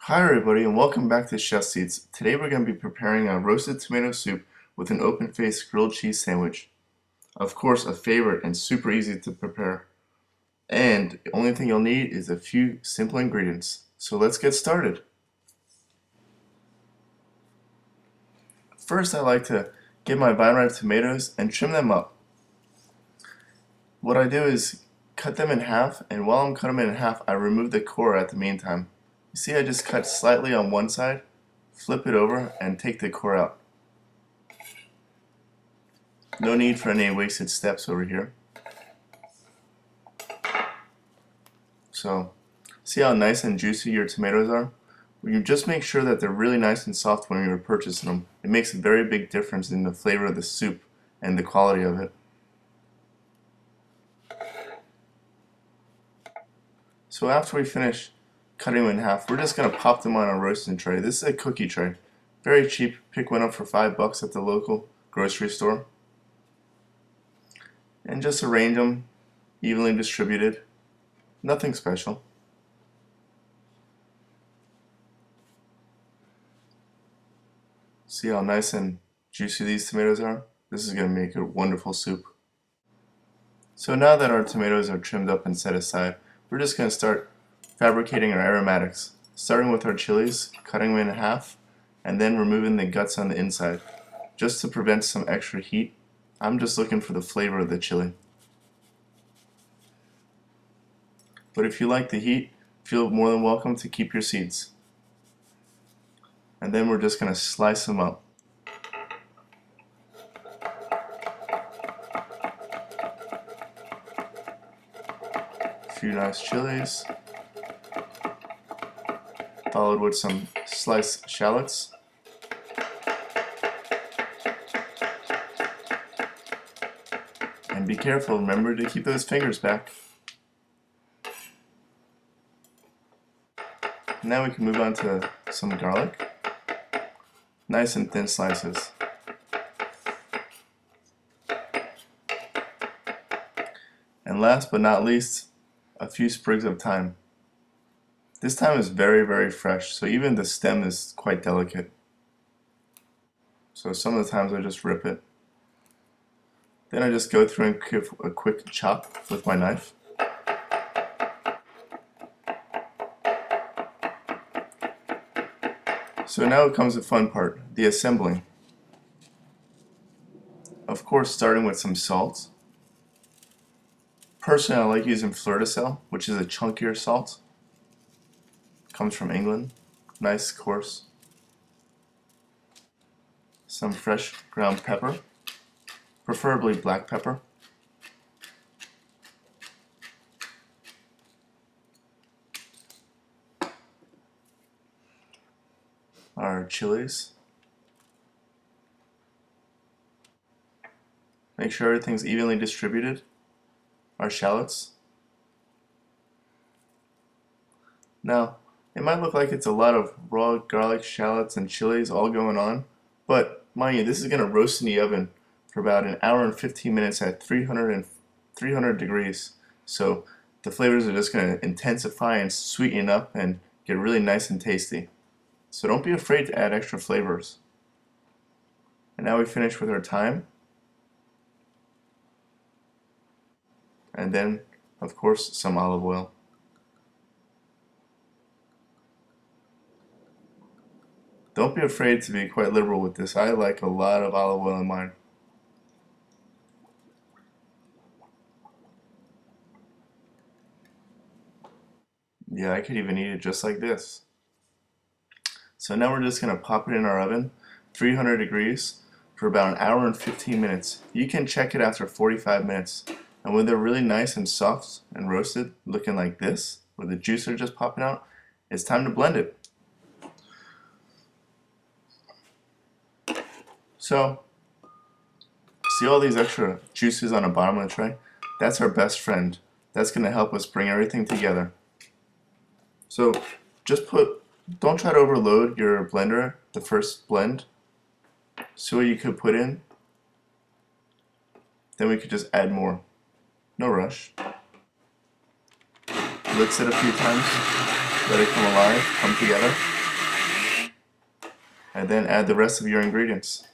Hi everybody and welcome back to Chef Seats. Today we're going to be preparing a roasted tomato soup with an open-faced grilled cheese sandwich. Of course, a favorite and super easy to prepare. And the only thing you'll need is a few simple ingredients. So let's get started. First, I like to get my vine-ripe tomatoes and trim them up. What I do is cut them in half, and while I'm cutting them in half, I remove the core at the meantime. You see, I just cut slightly on one side, flip it over, and take the core out. No need for any wasted steps over here. So, see how nice and juicy your tomatoes are? You just make sure that they're really nice and soft when you're purchasing them. It makes a very big difference in the flavor of the soup and the quality of it. So after we finish cutting them in half, we're just going to pop them on a roasting tray. This is a cookie tray. Very cheap. Pick one up for $5 at the local grocery store. And just arrange them evenly distributed. Nothing special. See how nice and juicy these tomatoes are? This is going to make a wonderful soup. So now that our tomatoes are trimmed up and set aside, we're just going to start fabricating our aromatics. Starting with our chilies, cutting them in half, and then removing the guts on the inside. Just to prevent some extra heat, I'm just looking for the flavor of the chili. But if you like the heat, feel more than welcome to keep your seeds. And then we're just going to slice them up. A few nice chilies, followed with some sliced shallots. And be careful, remember to keep those fingers back. Now we can move on to some garlic. Nice and thin slices. And last but not least, a few sprigs of thyme. This thyme is very fresh, so even the stem is quite delicate. So some of the times I just rip it. Then I just go through and give a quick chop with my knife. So now comes the fun part, the assembling. Of course, starting with some salt. Personally, I like using fleur de sel, which is a chunkier salt. Comes from England. Nice, coarse. Some fresh ground pepper, preferably black pepper. Our chilies. Make sure everything's evenly distributed. Our shallots. Now, it might look like it's a lot of raw garlic, shallots, and chilies all going on, but mind you, this is going to roast in the oven for about an hour and 15 minutes at 300 degrees. So the flavors are just going to intensify and sweeten up and get really nice and tasty. So don't be afraid to add extra flavors. And now we finish with our thyme. And then, of course, some olive oil. Don't be afraid to be quite liberal with this. I like a lot of olive oil in mine. Yeah, I could even eat it just like this. So now we're just going to pop it in our oven, 300 degrees, for about an hour and 15 minutes. You can check it after 45 minutes. And when they're really nice and soft and roasted, looking like this, where the juice are just popping out, it's time to blend it. So, see all these extra juices on the bottom of the tray? That's our best friend. That's going to help us bring everything together. So, don't try to overload your blender, the first blend. See what you could put in. Then we could just add more. No rush. Blitz it a few times. Let it come alive, come together. and then add the rest of your ingredients.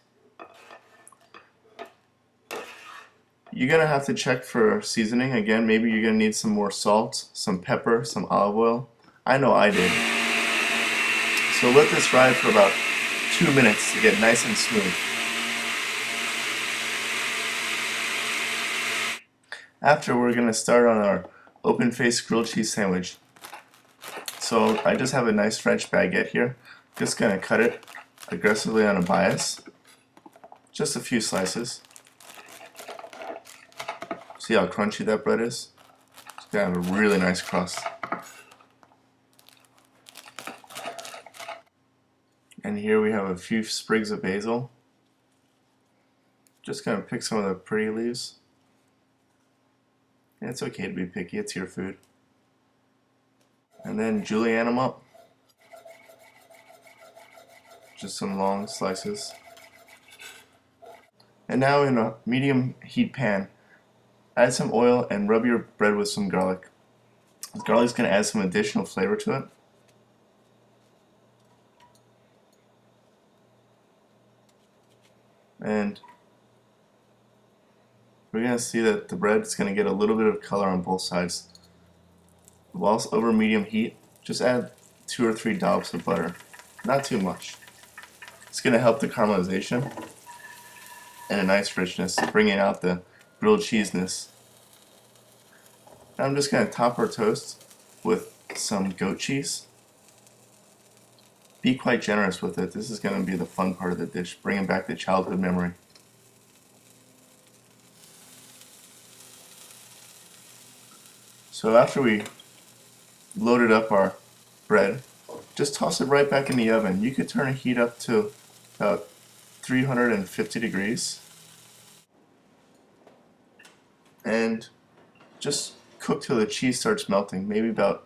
You're gonna have to check for seasoning. Again, maybe you're gonna need some more salt, some pepper, some olive oil. I know I did. So let this ride for about 2 minutes to get nice and smooth. After, we're gonna start on our open-faced grilled cheese sandwich. So I just have a nice French baguette here. Just gonna cut it aggressively on a bias. Just a few slices. See how crunchy that bread is? It's gonna have a really nice crust. And here we have a few sprigs of basil. Just gonna pick some of the pretty leaves. And it's okay to be picky, it's your food. And then julienne them up. Just some long slices. And now in a medium heat pan, add some oil and rub your bread with some garlic. The garlic's going to add some additional flavor to it. And we're going to see that the bread is going to get a little bit of color on both sides. Whilst over medium heat, just add 2 or 3 dollops of butter. Not too much. It's going to help the caramelization and a nice richness, bringing out the grilled cheesiness. Now I'm just going to top our toast with some goat cheese. Be quite generous with it. This is going to be the fun part of the dish, bringing back the childhood memory. So after we loaded up our bread, just toss it right back in the oven. You could turn the heat up to about 350 degrees and just cook till the cheese starts melting, maybe about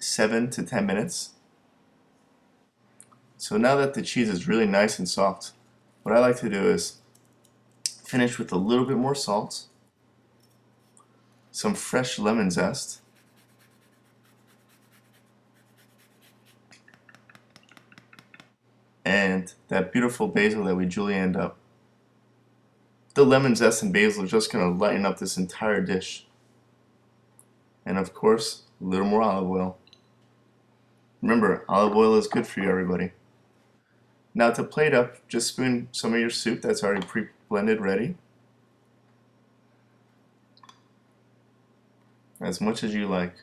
7 to 10 minutes. So now that the cheese is really nice and soft, what I like to do is finish with a little bit more salt, some fresh lemon zest, and that beautiful basil that we julienned up. The lemon zest and basil are just going to lighten up this entire dish. And of course, a little more olive oil. Remember, olive oil is good for you, everybody. Now to plate up, just spoon some of your soup that's already pre-blended ready. As much as you like.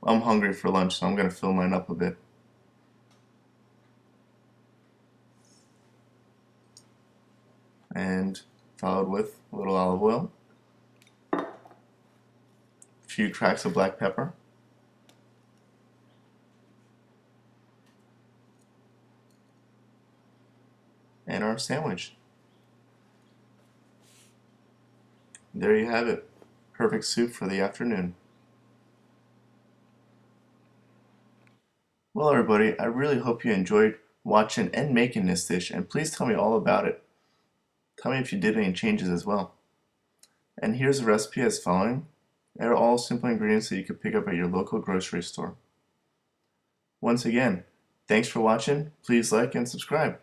I'm hungry for lunch, so I'm going to fill mine up a bit. And followed with a little olive oil, a few cracks of black pepper, and our sandwich. There you have it. Perfect soup for the afternoon. Well, everybody, I really hope you enjoyed watching and making this dish, and please tell me all about it. Tell me if you did any changes as well. And here's the recipe as following. They're all simple ingredients that you could pick up at your local grocery store. Once again, thanks for watching. Please like and subscribe.